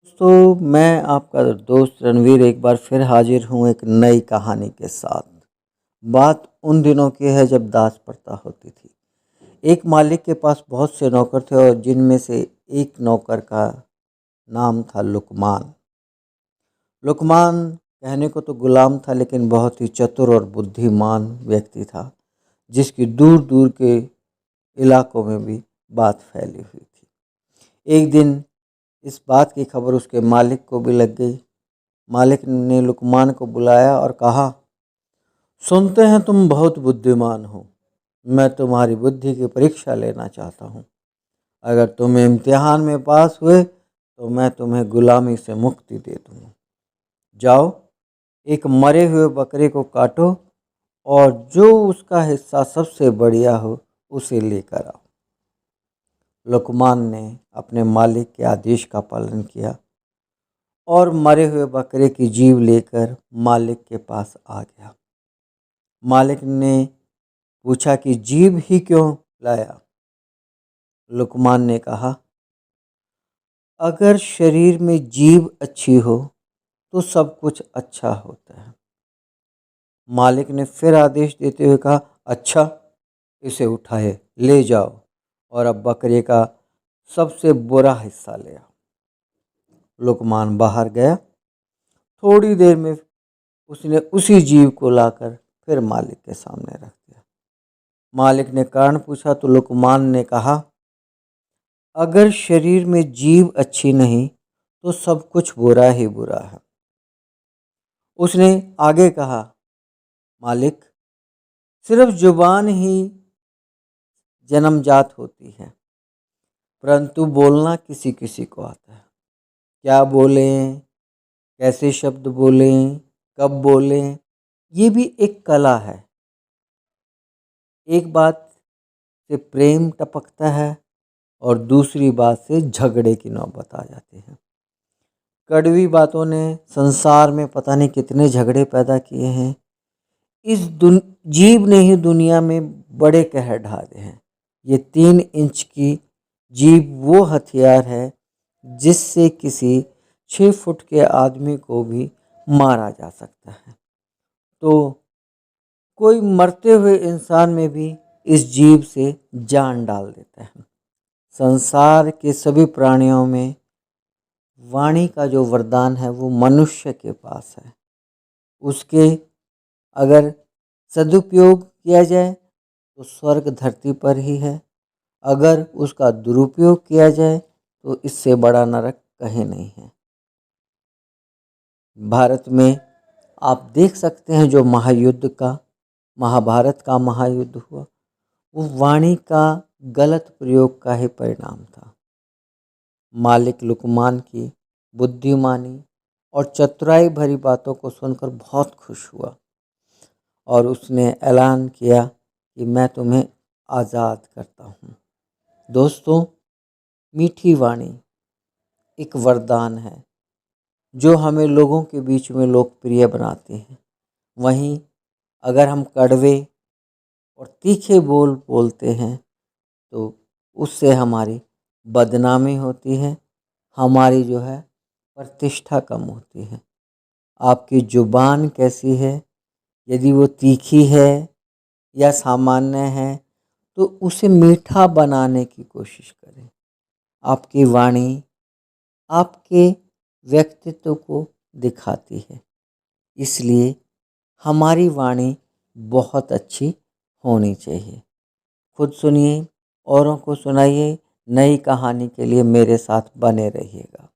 मैं आपका दोस्त रणवीर एक बार फिर हाजिर हूँ एक नई कहानी के साथ। बात उन दिनों की है जब दास प्रथा होती थी। एक मालिक के पास बहुत से नौकर थे और जिनमें से एक नौकर का नाम था लुकमान। लुकमान कहने को तो गुलाम था, लेकिन बहुत ही चतुर और बुद्धिमान व्यक्ति था, जिसकी दूर दूर के इलाकों में भी बात फैली हुई थी। एक दिन इस बात की खबर उसके मालिक को भी लग गई। मालिक ने लुकमान को बुलाया और कहा, सुनते हैं तुम बहुत बुद्धिमान हो। मैं तुम्हारी बुद्धि की परीक्षा लेना चाहता हूँ। अगर तुम इम्तिहान में पास हुए तो मैं तुम्हें गुलामी से मुक्ति दे दूँगा। जाओ, एक मरे हुए बकरे को काटो और जो उसका हिस्सा सबसे बढ़िया हो उसे लेकर आओ। लुकमान ने अपने मालिक के आदेश का पालन किया और मरे हुए बकरे की जीभ लेकर मालिक के पास आ गया। मालिक ने पूछा कि जीभ ही क्यों लाया? लुकमान ने कहा, अगर शरीर में जीभ अच्छी हो तो सब कुछ अच्छा होता है। मालिक ने फिर आदेश देते हुए कहा, अच्छा, इसे उठाए ले जाओ और अब बकरे का सबसे बुरा हिस्सा ले आओ। लुकमान बाहर गया। थोड़ी देर में उसने उसी जीव को लाकर फिर मालिक के सामने रख दिया। मालिक ने कारण पूछा तो लुकमान ने कहा, अगर शरीर में जीभ अच्छी नहीं तो सब कुछ बुरा ही बुरा है। उसने आगे कहा, मालिक, सिर्फ जुबान ही जन्मजात होती है, परंतु बोलना किसी किसी को आता है। क्या बोलें, कैसे शब्द बोलें, कब बोलें, ये भी एक कला है। एक बात से प्रेम टपकता है और दूसरी बात से झगड़े की नौबत आ जाती है। कड़वी बातों ने संसार में पता नहीं कितने झगड़े पैदा किए हैं। इस जीभ ने ही दुनिया में बड़े कहर ढाले हैं। ये 3 इंच की जीभ वो हथियार है जिससे किसी 6 फुट के आदमी को भी मारा जा सकता है। तो कोई मरते हुए इंसान में भी इस जीभ से जान डाल देता है। संसार के सभी प्राणियों में वाणी का जो वरदान है वो मनुष्य के पास है। उसके अगर सदुपयोग किया जाए तो स्वर्ग धरती पर ही है, अगर उसका दुरुपयोग किया जाए तो इससे बड़ा नरक कहीं नहीं है। भारत में आप देख सकते हैं जो महाभारत का महायुद्ध हुआ, वो वाणी का गलत प्रयोग का ही परिणाम था। मालिक लुकमान की बुद्धिमानी और चतुराई भरी बातों को सुनकर बहुत खुश हुआ और उसने ऐलान किया कि मैं तुम्हें आज़ाद करता हूँ। दोस्तों, मीठी वाणी एक वरदान है जो हमें लोगों के बीच में लोकप्रिय बनाती है। वहीं अगर हम कड़वे और तीखे बोल बोलते हैं तो उससे हमारी बदनामी होती है, हमारी जो है प्रतिष्ठा कम होती है। आपकी जुबान कैसी है? यदि वो तीखी है या सामान्य है तो उसे मीठा बनाने की कोशिश करें। आपकी वाणी आपके व्यक्तित्व को दिखाती है, इसलिए हमारी वाणी बहुत अच्छी होनी चाहिए। खुद सुनिए, औरों को सुनाइए। नई कहानी के लिए मेरे साथ बने रहिएगा।